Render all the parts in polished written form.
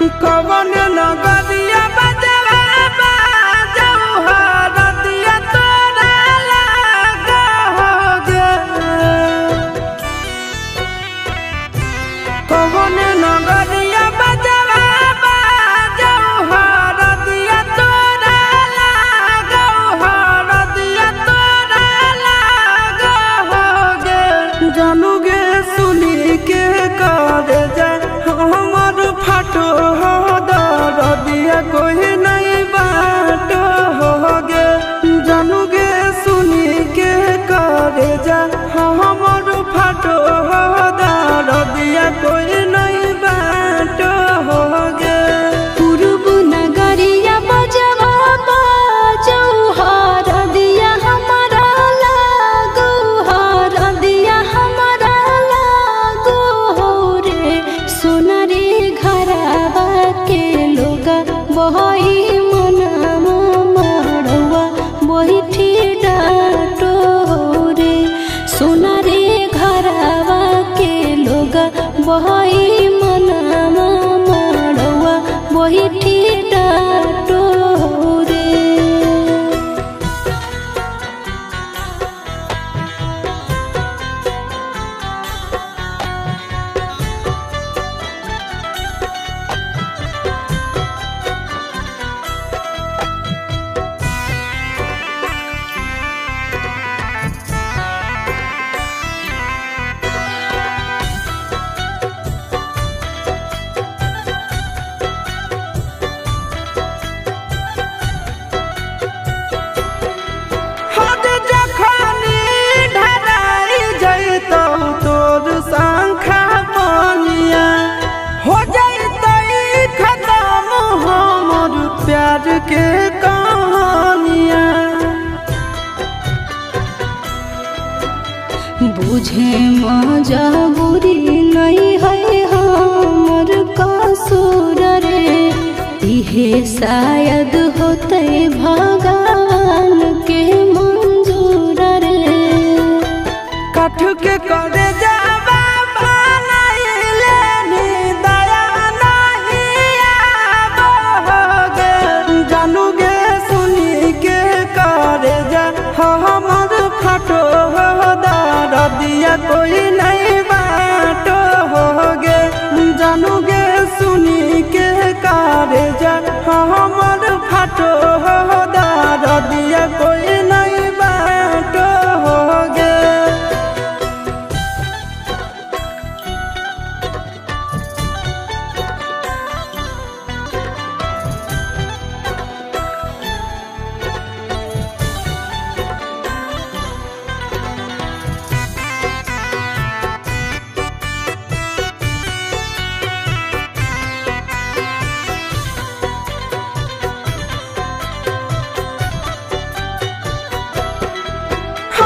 कवन नगरिया बजवा बाजऊ हरदिया तोरा लागोगे। कवन नगरिया बजवा बाजऊ हरदिया तोरा लागोगे, हरदिया तोरा लागोगे। जानूगे सुनी के कर जाए हमर फाटो हो दरदिया कोई नहीं बाटो होगे। जानूगे सुनी के कर जाए हमर फाटो हो दरदिया कोई नहीं बाटो होगे। पूर्व नगरिया बजवा बाजऊ हरदिया हमारा लागो, हरदिया हमारा लागो रे। सोना रे घरवा के लोगा बहई मनवा मड़वा बैठी डाटो रे। सोना रे घरवा के लोगा बहई मनवा मड़वा बैठी डाटो रे। हद जखनी ढराई जइतौ तोर शंखा बनिया, हो जइतै खत्म हमर प्यार के कहानिया। बुझे मजबूरी नहीं है हमर कसूर रे। इहे शायद होते भगवान के मंजूर रे। कठ के करे जावा बनाइले नी दया नहीं आवोगे। जानूगे सुनी के करे जा हमर फाटो हो दरदिया कोई नहीं बाटो होगे। जानूगे सुनी के करे जा हमर फाटो हो दरदिया कोई नहीं बाटो होगे।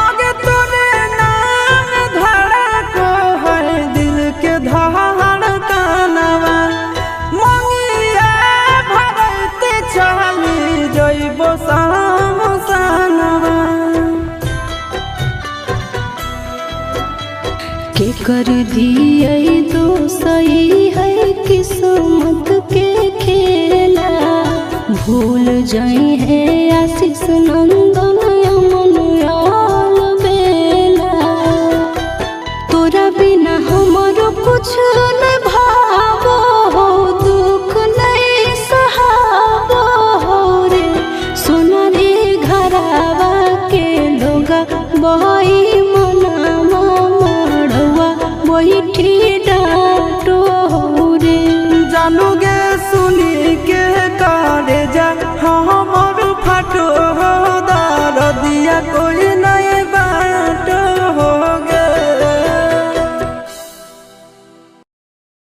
आगे तोरे नाम धड़को है दिल के धड़कनवा। मंगिया भरते चली जइबो सामसनवा। के कर दिए दोसई है किस्मत के खेला। भूल जाई है आशीष नंदन अमन आल बेला। तोरा बिना हमरो कुछ न भावो हो, दुख नहीं सहावो रे। सोना रे घरवा के लोगा बहई मनवा मड़वा बैठी डाटो रे। जानूगे सुनी के करे जा हमर फाटो हो दरदिया कोई